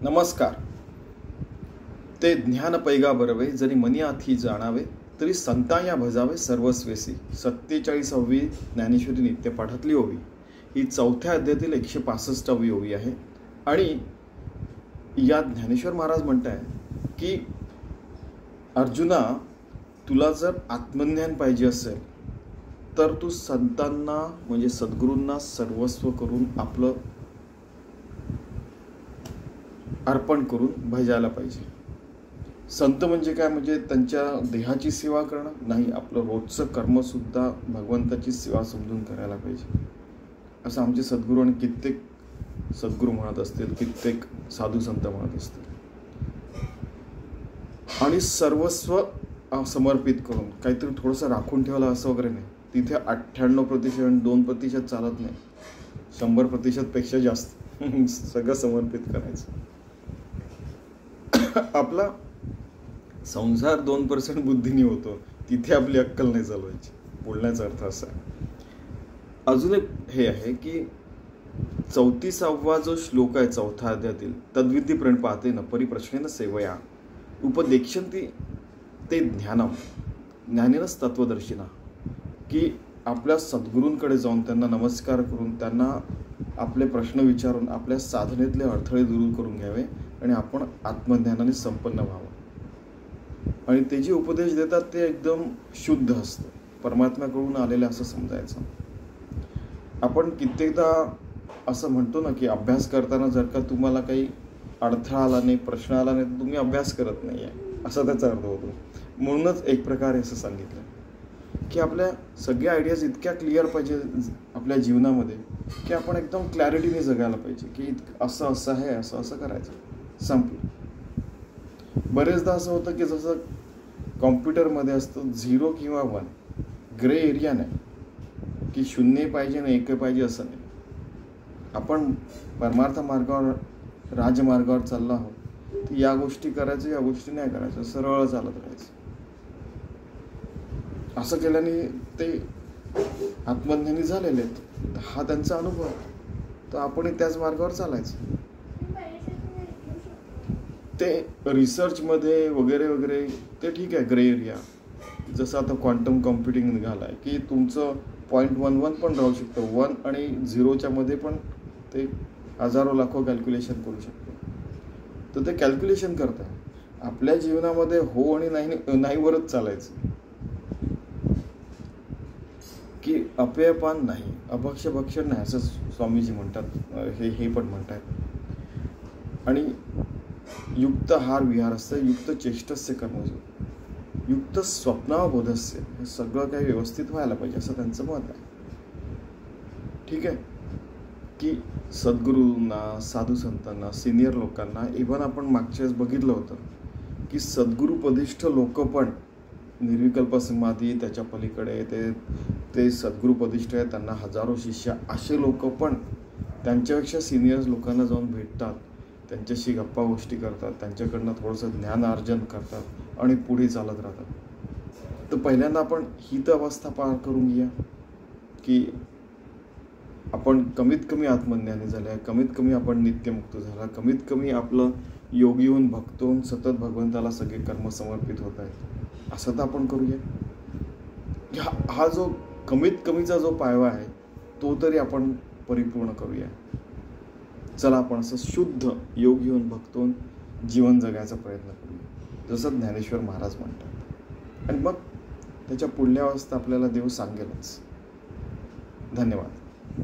नमस्कार. ते ज्ञान पैगा बरवे जरी मनी आथी जाणावे तरी संताया भजावे सर्वस्वेसी. 47वी ज्ञानेश्वरी नित्यपाठातली ओवी ही 4थ्या अध्यायातील 165वी ओवी आहे. आणि या ज्ञानेश्वर महाराज म्हणताय की अर्जुना, तुला जर आत्मज्ञान पाहिजे असेल तर तू संतांना म्हणजे सद्गुरूंना सर्वस्व करून आपलं अर्पण करून भजायला पाहिजे. संत म्हणजे काय, म्हणजे त्यांच्या देहाची सेवा करणं नाही, आपलं रोजचं कर्मसुद्धा भगवंताची सेवा समजून करायला पाहिजे असं आमचे सद्गुरू आणि कित्येक सद्गुरू म्हणत असतील, कित्येक साधू संत म्हणत असतील. आणि सर्वस्व समर्पित करून काहीतरी थोडंसं राखून ठेवलं असं वगैरे नाही. तिथे 98% 2% चालत नाही, 100% पेक्षा जास्त सगळं समर्पित करायचं. आपला संसार 2% बुद्धीने होतो, तिथे आपली अक्कल नाही चालवायची. बोलण्याचा अर्थ असा आहे. अजून एक हे आहे की 34वा जो श्लोक आहे 4थ्या अध्यायातील, तद्विधी प्रणपाते न परिप्रश्नेन सेवया उपदेक्षन्ति ते ज्ञानम ज्ञानेनच तत्वदर्शिना. की आपल्या सद्गुरूंकडे जाऊन त्यांना नमस्कार करून त्यांना आपले प्रश्न विचारून आपल्या साधनेतले अडथळे दूर करून घ्यावे आणि आपण आत्मज्ञानाने संपन्न व्हावं. आणि ते जे उपदेश देतात ते एकदम शुद्ध असतं, परमात्म्याकडून आलेलं असं समजायचं. आपण कित्येकदा असं म्हणतो ना की अभ्यास करताना जर का तुम्हाला काही अडथळा आला नाही, प्रश्न आला नाही, तर तुम्ही अभ्यास करत नाही आहे असा त्याचा अर्थ होतो. म्हणूनच एक प्रकारे असं सांगितलं की आपल्या सगळ्या आयडियाज इतक्या क्लिअर पाहिजे आपल्या जीवनामध्ये की आपण एकदम क्लॅरिटीने जगायला पाहिजे की असं असं आहे, असं असं करायचं, संपलं. बरेचदा असं होतं की जसं कॉम्प्युटरमध्ये असतं 0 किंवा 1, ग्रे एरिया नाही की 0 पाहिजे ना 1 पाहिजे असं नाही. आपण परमार्थ मार्गावर राजमार्गावर चाललो आहोत, तर या गोष्टी करायचं, या गोष्टी नाही करायचं, सरळ चालत राहायचं. असं केल्याने ते आत्मज्ञानी झालेले आहेत, हा त्यांचा अनुभव, तर आपण त्याच मार्गावर चालायचं. ते रिसर्चमध्ये वगैरे वगैरे ते ठीक आहे, ग्रे एरिया. जसं आता क्वांटम कॉम्प्युटिंग निघालं आहे की तुमचं 0.11 पण राहू शकतं, 1 आणि 0च्या मध्ये पण ते हजारो लाखो कॅल्क्युलेशन करू शकतो. तर ते कॅल्क्युलेशन करताय. आपल्या जीवनामध्ये हो आणि नाही वरच चालायचं की अपेयपान नाही, अभक्ष्यभक्षण नाही असं स्वामीजी म्हणतात, हे पण म्हणतात. आणि युक्त आहार विहार असतं, युक्त चेष्टस्य कर्मजो, युक्त स्वप्नावबोधस्य, हे सगळं काही व्यवस्थित व्हायला पाहिजे असं त्यांचं मत आहे. ठीक आहे की सद्गुरूंना, साधू संतांना, सिनियर लोकांना, इव्हन आपण मागच्या वेळेस बघितलं होतं की सद्गुरुपदिष्ठ लोक पण निर्विकल्प समाधी त्याच्या पलीकडे ते सद्गुरुपदिष्ठ आहे, त्यांना हजारो शिष्य, असे लोक पण त्यांच्यापेक्षा सिनियर्स लोकांना जाऊन भेटतात, त्यांच्याशी गप्पा गोष्टी करतात, त्यांच्याकडनं थोडंसं ज्ञान अर्जन करतात आणि पुढे चालत राहतात. तर पहिल्यांदा आपण ही तर अवस्था पार करून घ्या की आपण कमीत कमी आत्मज्ञानी झाले, कमीत कमी आपण नित्यमुक्त झाला, कमीत कमी आपलं योगी होऊन भक्त होऊन सतत भगवंताला सगळे कर्म समर्पित होत आहेत, असं तर आपण करूया. हा जो कमीत कमीचा जो पायवा आहे तो तरी आपण परिपूर्ण करूया. चला आपण असं शुद्ध योगी होऊन भक्त होऊन जीवन जगायचा प्रयत्न करूया जसं ज्ञानेश्वर महाराज म्हणतात. आणि मग त्याच्या पुढल्या अवस्था आपल्याला देव सांगेलच. धन्यवाद.